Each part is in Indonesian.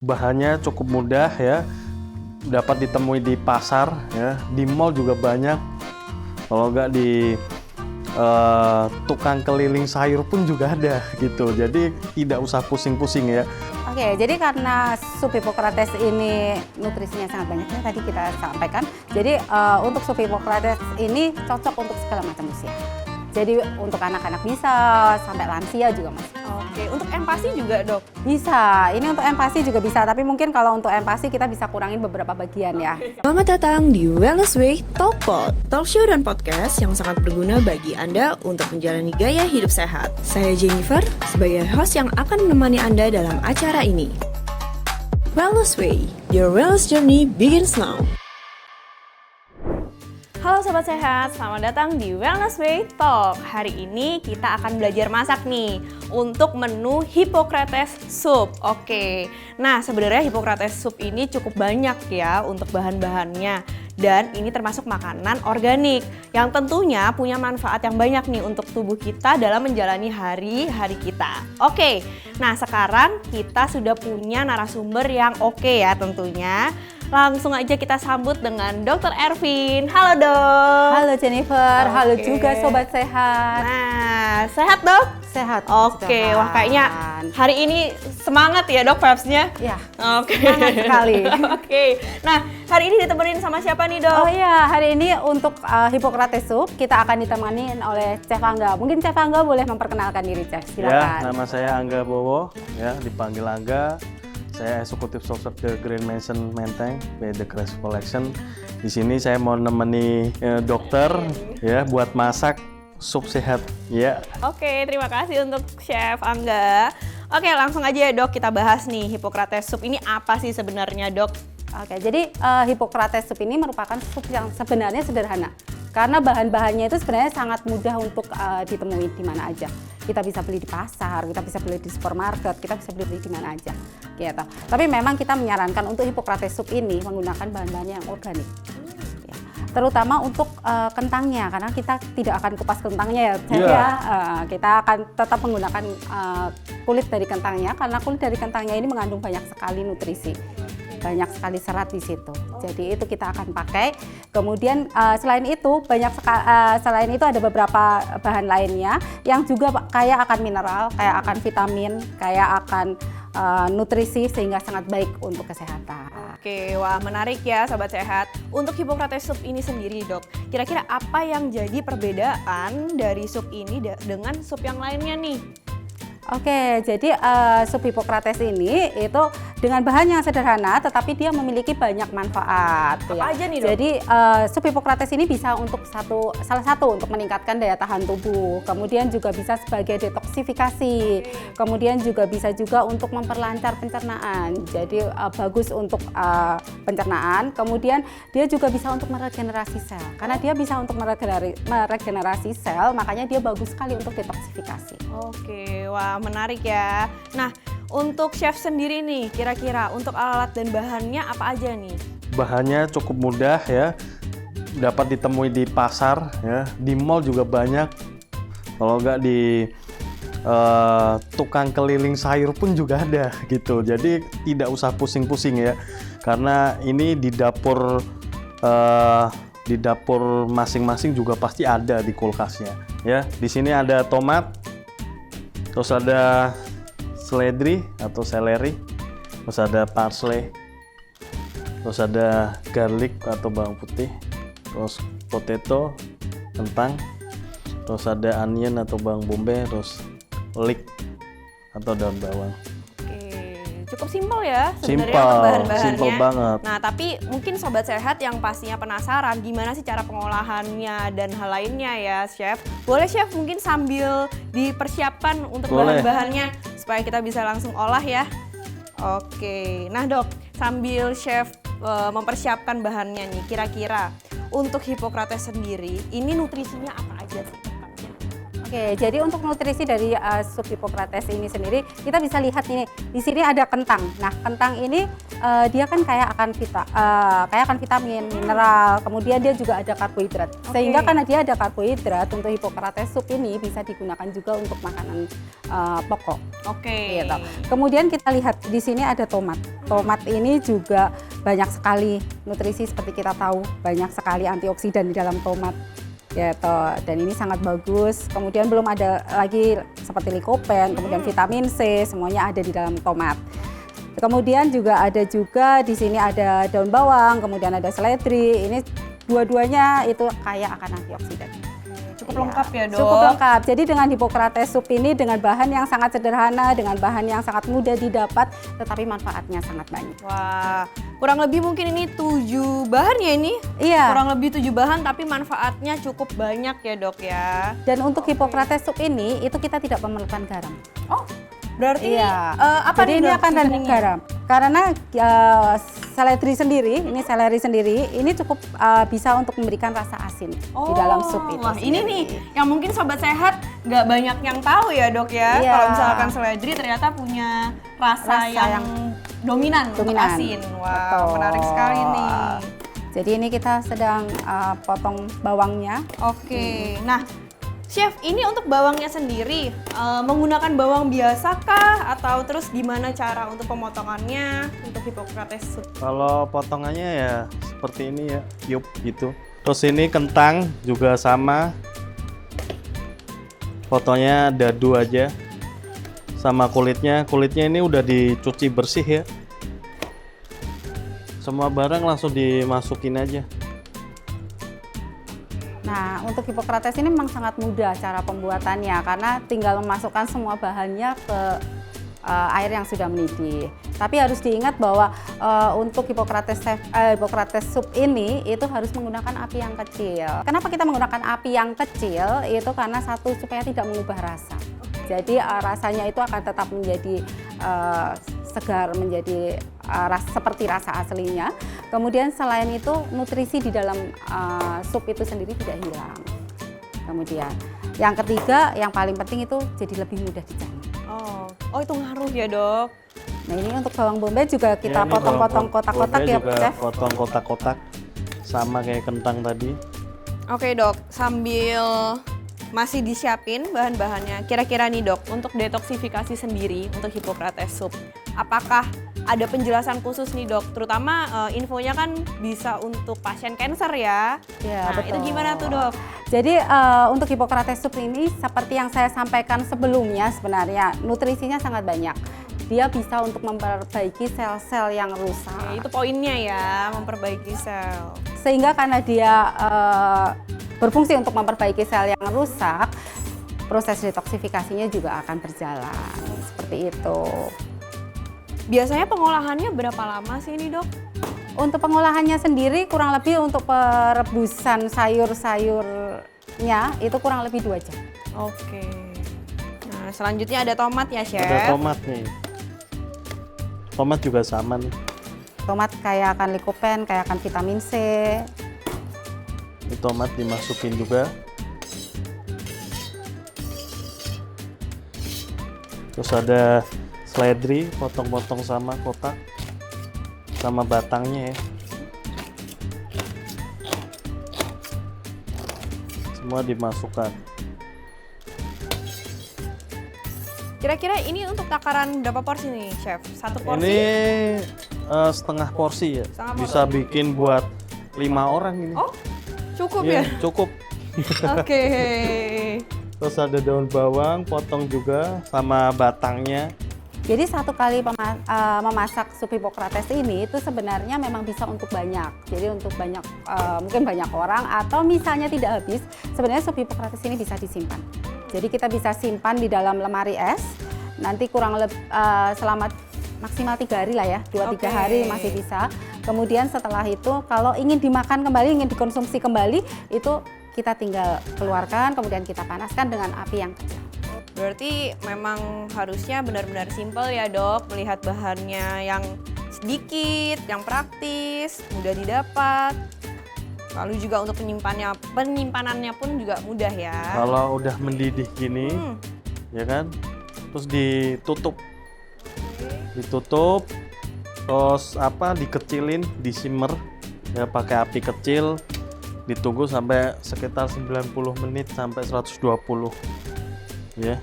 Bahannya cukup mudah ya, dapat ditemui di pasar ya, di mall juga banyak. Kalau nggak di tukang keliling sayur pun juga ada gitu. Jadi tidak usah pusing-pusing ya. Oke, jadi karena sup Hippocrates ini nutrisinya sangat banyak ya tadi kita sampaikan. Jadi untuk sup Hippocrates ini cocok untuk segala macam usia. Jadi untuk anak-anak bisa, sampai lansia juga masih. Oke, untuk empasi juga dok? Bisa, ini untuk empasi juga bisa, tapi mungkin kalau untuk empasi kita bisa kurangin beberapa bagian ya. Selamat datang di Wellness Way Talkpod, talk show dan podcast yang sangat berguna bagi Anda untuk menjalani gaya hidup sehat. Saya Jennifer, sebagai host yang akan menemani Anda dalam acara ini. Wellness Way, your wellness journey begins now. Halo Sobat Sehat, selamat datang di Wellness Way Talk. Hari ini kita akan belajar masak nih untuk menu Hippocrates Soup. Oke, nah sebenarnya Hippocrates Soup ini cukup banyak ya untuk bahan-bahannya. Dan ini termasuk makanan organik yang tentunya punya manfaat yang banyak nih untuk tubuh kita dalam menjalani hari-hari kita. Oke, nah sekarang kita sudah punya narasumber yang oke ya tentunya. Langsung aja kita sambut dengan Dr. Ervin. Halo dok. Halo Jennifer, halo Oke. juga Sobat Sehat. Nah, sehat dok? Sehat. Oke, wah kayaknya hari ini semangat ya dok vibes-nya? Ya, Oke. semangat sekali. Oke, nah hari ini ditemenin sama siapa nih dok? Oh iya, hari ini untuk Hippocrates Soup kita akan ditemani oleh Chef Angga. Mungkin Chef Angga boleh memperkenalkan diri, Chef. Ya, Silakan. nama saya Angga Bowo, ya dipanggil Angga. Saya eksekutif officer The Green Mansion Menteng, The Crest Collection. Di sini saya mau nemeni dokter ya buat masak sup sehat ya. Oke, terima kasih untuk Chef Angga. Oke, langsung aja ya dok kita bahas nih Hippocrates Soup ini apa sih sebenarnya dok? Oke, jadi Hippocrates Soup ini merupakan sup yang sebenarnya sederhana. Karena bahan-bahannya itu sebenarnya sangat mudah untuk ditemui di mana aja. Kita bisa beli di pasar, kita bisa beli di supermarket, kita bisa beli di mana aja. Gitu. Tapi memang kita menyarankan untuk Hippocrates Soup ini menggunakan bahan-bahan yang organik. Ya. Terutama untuk kentangnya, karena kita tidak akan kupas kentangnya ya. Chef, Iya. ya. Kita akan tetap menggunakan kulit dari kentangnya, karena kulit dari kentangnya ini mengandung banyak sekali nutrisi. Banyak sekali serat di situ. Jadi itu kita akan pakai. Kemudian selain itu selain itu ada beberapa bahan lainnya yang juga kaya akan mineral, kaya akan vitamin, kaya akan nutrisi sehingga sangat baik untuk kesehatan. Oke, wah menarik ya Sobat Sehat. Untuk Hippocrates Soup ini sendiri dok, kira-kira apa yang jadi perbedaan dari sup ini dengan sup yang lainnya nih? Oke, jadi sup Hippocrates ini itu dengan bahan yang sederhana, tetapi dia memiliki banyak manfaat. Apa aja nih, Dok? Jadi sup Hippocrates ini bisa untuk salah satu untuk meningkatkan daya tahan tubuh, kemudian juga bisa sebagai detoksifikasi, kemudian juga bisa juga untuk memperlancar pencernaan. Jadi bagus untuk pencernaan. Kemudian dia juga bisa untuk meregenerasi sel, karena dia bisa untuk meregenerasi sel, makanya dia bagus sekali untuk detoksifikasi. Oke, wah menarik ya. Nah, untuk chef sendiri nih, kira-kira untuk alat dan bahannya apa aja nih? Bahannya cukup mudah ya, dapat ditemui di pasar ya, di mall juga banyak. Kalau nggak di tukang keliling sayur pun juga ada gitu. Jadi tidak usah pusing-pusing ya, karena ini di dapur masing-masing juga pasti ada di kulkasnya ya. Di sini ada tomat, terus ada seledri atau seleri, terus ada parsley, terus ada garlic atau bawang putih, terus potato, kentang, terus ada onion atau bawang bombay, terus leek atau daun bawang. Cukup simpel ya sebenarnya Simpel, untuk bahan-bahannya. simpel banget. Nah, tapi mungkin Sobat Sehat yang pastinya penasaran gimana sih cara pengolahannya dan hal lainnya ya, Chef. Boleh Chef mungkin sambil dipersiapkan untuk Boleh. bahan-bahannya supaya kita bisa langsung olah ya. Oke, nah Dok, sambil Chef mempersiapkan bahannya nih, kira-kira untuk Hippocrates sendiri, ini nutrisinya apa aja sih? Oke, jadi untuk nutrisi dari sup Hippocrates ini sendiri, kita bisa lihat ini di sini ada kentang. Nah, kentang ini dia kan kaya akan vitamin, mineral, kemudian dia juga ada karbohidrat. Sehingga karena dia ada karbohidrat, untuk Hippocrates Soup ini bisa digunakan juga untuk makanan pokok. Oke. Gitu. Kemudian kita lihat di sini ada tomat. tomat ini juga banyak sekali nutrisi seperti kita tahu, banyak sekali antioksidan di dalam tomat. Gitu. Dan ini sangat bagus. Kemudian belum ada lagi seperti lycopene, kemudian vitamin C, semuanya ada di dalam tomat. Kemudian juga ada di sini ada daun bawang, kemudian ada seledri. Ini dua-duanya itu kaya akan antioksidan. Cukup lengkap ya, Dok? Cukup lengkap. Jadi dengan Hippocrates Soup ini dengan bahan yang sangat sederhana, dengan bahan yang sangat mudah didapat, tetapi manfaatnya sangat banyak. Wah, kurang lebih mungkin ini 7 bahan ya ini? Iya. Kurang lebih 7 bahan tapi manfaatnya cukup banyak ya, Dok ya. Dan untuk Hippocrates Soup ini, itu kita tidak memerlukan garam. Oh, berarti Iya. apa Jadi nih, ini Dok, akan tanpa seasoningnya? garam. Karena seledri sendiri, seleri sendiri, ini cukup bisa untuk memberikan rasa asin di dalam sup itu. Wah, ini sendiri. nih yang mungkin Sobat Sehat nggak banyak yang tahu ya, Dok ya. Iya. Kalau misalkan seledri ternyata punya rasa yang dominan untuk asin. Wah, Betul. menarik sekali nih. Jadi ini kita sedang potong bawangnya. Oke, nah Chef, ini untuk bawangnya sendiri menggunakan bawang biasa kah? Atau terus gimana cara untuk pemotongannya untuk Hippocrates Soup? Kalau potongannya ya seperti ini ya, cube gitu. Terus ini kentang juga sama. Potongnya dadu aja. Sama kulitnya ini udah dicuci bersih ya. Semua barang langsung dimasukin aja. Nah, untuk Hippocrates ini memang sangat mudah cara pembuatannya karena tinggal memasukkan semua bahannya ke air yang sudah mendidih. Tapi harus diingat bahwa untuk Hippocrates Soup ini itu harus menggunakan api yang kecil. Kenapa kita menggunakan api yang kecil? Itu karena satu, supaya tidak mengubah rasa. Jadi rasanya itu akan tetap menjadi segar, menjadi seperti rasa aslinya. Kemudian selain itu nutrisi di dalam sup itu sendiri tidak hilang. Kemudian yang ketiga, yang paling penting itu jadi lebih mudah dicerna. Oh itu ngaruh ya, Dok? Nah ini untuk bawang bombay juga kita ini potong-potong bawang kotak-kotak bombay ya, juga Chef. potong kotak-kotak sama kayak kentang tadi. Oke, Dok, sambil masih disiapin bahan-bahannya, kira-kira nih, Dok, untuk detoksifikasi sendiri untuk Hippocrates Soup, apakah ada penjelasan khusus nih, Dok? Terutama infonya kan bisa untuk pasien kanker ya. Ya, Nah, betul. itu gimana tuh, Dok? Jadi untuk Hippocrates Soup ini seperti yang saya sampaikan sebelumnya, sebenarnya nutrisinya sangat banyak. Dia bisa untuk memperbaiki sel-sel yang rusak. Oke, itu poinnya ya, memperbaiki sel. Sehingga karena dia berfungsi untuk memperbaiki sel yang rusak, proses detoksifikasinya juga akan berjalan. Seperti itu. Biasanya pengolahannya berapa lama sih ini, Dok? Untuk pengolahannya sendiri kurang lebih untuk perebusan sayur-sayurnya itu kurang lebih 2 jam. Oke. Nah, selanjutnya ada tomat ya, Chef? Ada tomat nih. Tomat juga sama nih. Tomat kaya akan lycopene, kaya akan vitamin C. Ini tomat dimasukin juga. Terus ada seledri, potong-potong sama kotak, sama batangnya ya. Semua dimasukkan. Kira-kira ini untuk takaran berapa porsi nih, Chef? 1 porsi? Ini setengah porsi ya. Setengah Bisa bikin buat 5 orang ini. Oh, cukup Iya, ya? cukup. Oke. Terus ada daun bawang, potong juga sama batangnya. Jadi satu kali memasak sup Hippocrates ini itu sebenarnya memang bisa untuk banyak. Jadi untuk banyak, mungkin banyak orang atau misalnya tidak habis, sebenarnya sup Hippocrates ini bisa disimpan. Jadi kita bisa simpan di dalam lemari es, nanti kurang lebih selama maksimal 3 hari lah ya, 2-3 hari masih bisa. Kemudian setelah itu kalau ingin dimakan kembali, ingin dikonsumsi kembali, itu kita tinggal keluarkan, kemudian kita panaskan dengan api yang kecil. Berarti memang harusnya benar-benar simpel ya, Dok, melihat bahannya yang sedikit, yang praktis, mudah didapat. Lalu juga untuk penyimpanannya pun juga mudah ya. Kalau udah mendidih gini, ya kan, terus ditutup, terus dikecilin, disimmer, ya pakai api kecil, ditunggu sampai sekitar 90 menit sampai 120, ya.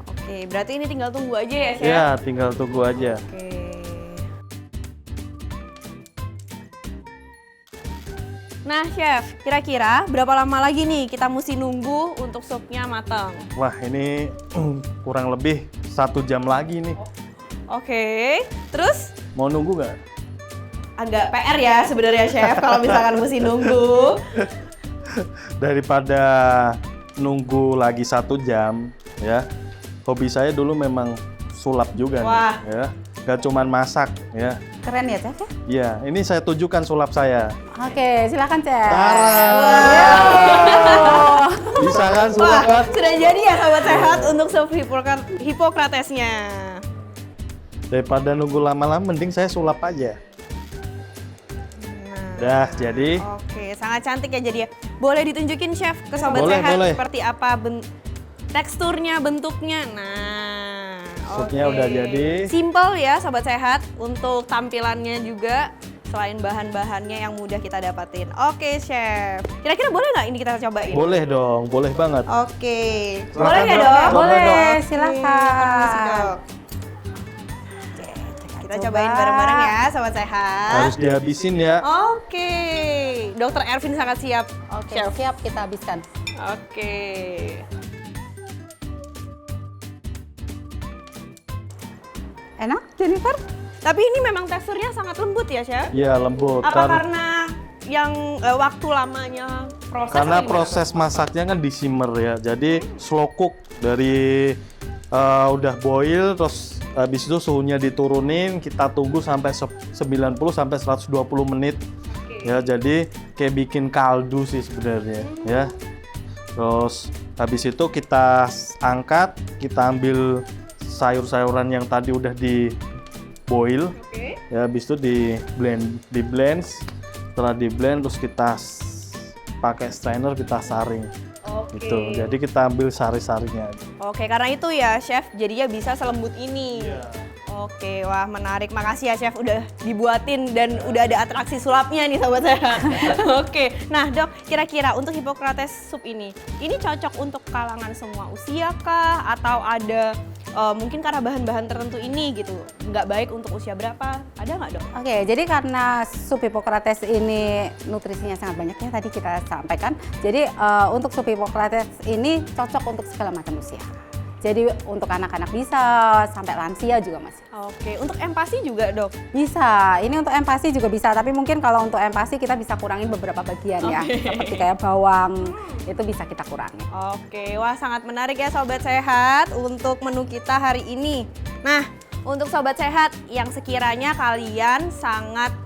Oke, berarti ini tinggal tunggu aja ya, Chef? Ya, tinggal tunggu aja. Oke. Nah, Chef, kira-kira berapa lama lagi nih kita mesti nunggu untuk supnya matang? Wah, ini kurang lebih 1 jam lagi nih. Oke, terus Mau nunggu nggak? agak PR ya sebenarnya Chef kalau misalkan mesti nunggu. Daripada nunggu lagi 1 jam, ya. Hobi saya dulu memang sulap juga Wah. nih, ya. Gak cuman masak, ya. Keren ya, Chef? Ya? Iya, ini saya tunjukkan sulap saya. Oke, silakan, Chef. Bisa kan Wah, sulap kan? sudah jadi ya Sobat Sehat untuk sup Hippocratesnya. Daripada nunggu lama-lama, mending saya sulap aja. Dah, jadi Oke, sangat cantik ya jadi ya. Boleh ditunjukin Chef ke Sobat Boleh, Sehat boleh. seperti apa teksturnya, bentuknya. Nah, supnya oke. udah jadi. Simple ya Sobat Sehat untuk tampilannya juga selain bahan-bahannya yang mudah kita dapatin. Oke Chef, kira-kira boleh nggak ini kita cobain? Boleh dong, boleh banget. Oke, Silakan, boleh ya Dok. dok? Boleh, Oke, silakan. permisi, Dok. Kita cobain bareng-bareng ya Sobat Sehat. Harus dihabisin ya. Oke, Dokter Ervin sangat siap. Oke, Chef. siap kita habiskan. Oke. Enak, Jennifer? Tapi ini memang teksturnya sangat lembut ya, Chef? Iya, lembut. Apa karena yang waktu lamanya proses? Karena atau gimana? proses masaknya kan di simmer ya. Jadi slow cook dari udah boil, terus habis itu suhunya diturunin, kita tunggu sampai 90 sampai 120 menit. Ya, jadi kayak bikin kaldu sih sebenarnya ya. Terus habis itu kita angkat, kita ambil sayur-sayuran yang tadi udah di boil. Oke. Ya, habis itu di blend. Setelah di blend terus kita pakai strainer, kita saring. Oke. Gitu. Jadi kita ambil sari-sarinya. Oke, karena itu ya, Chef, jadinya bisa selembut ini. Iya. Oke, wah menarik. Makasih ya, Chef, udah dibuatin dan udah ada atraksi sulapnya nih, Sobat Sehat. Oke, nah Dok, kira-kira untuk Hippocrates Soup ini cocok untuk kalangan semua usia kah? Atau ada mungkin karena bahan-bahan tertentu ini gitu, nggak baik untuk usia berapa? Ada nggak, Dok? Oke, jadi karena sup Hippocrates ini nutrisinya sangat banyak ya tadi kita sampaikan. Jadi untuk sup Hippocrates ini cocok untuk segala macam usia. Jadi untuk anak-anak bisa, sampai lansia juga masih. Oke, untuk empasi juga, Dok? Bisa, ini untuk empasi juga bisa, tapi mungkin kalau untuk empasi kita bisa kurangin beberapa bagian ya. Oke. Seperti kayak bawang, itu bisa kita kurangi. Oke, wah sangat menarik ya Sobat Sehat untuk menu kita hari ini. Nah, untuk Sobat Sehat yang sekiranya kalian sangat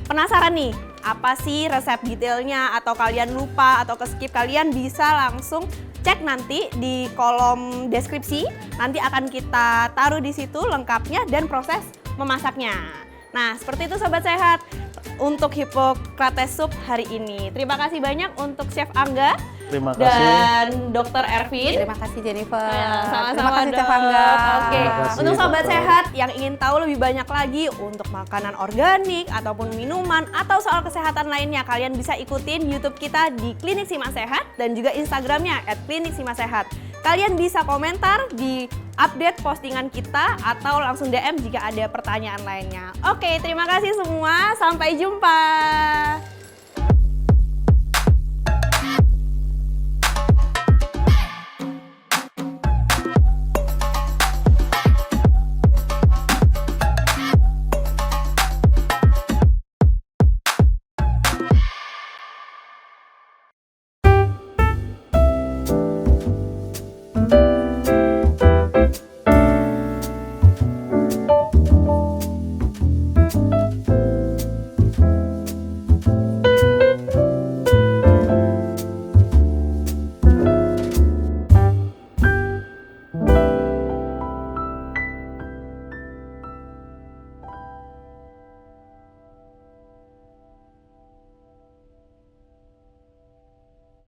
penasaran nih, apa sih resep detailnya atau kalian lupa atau ke-skip, kalian bisa langsung cek nanti di kolom deskripsi. Nanti akan kita taruh di situ lengkapnya dan proses memasaknya. Nah, seperti itu Sobat Sehat untuk Hippocrates Soup hari ini. Terima kasih banyak untuk Chef Angga Terima kasih. dan Dokter Ervin. Terima kasih Jennifer. Ya, Terima sama-sama kasih Dok. Chef Angga. Oke, Terima kasih, untuk Sobat Dokter. Sehat yang ingin tahu lebih banyak lagi untuk makanan organik ataupun minuman atau soal kesehatan lainnya, kalian bisa ikutin YouTube kita di Klinik Sima Sehat dan juga Instagramnya @klinik_sima_sehat. Kalian bisa komentar di update postingan kita atau langsung DM jika ada pertanyaan lainnya. Oke, terima kasih semua. Sampai jumpa.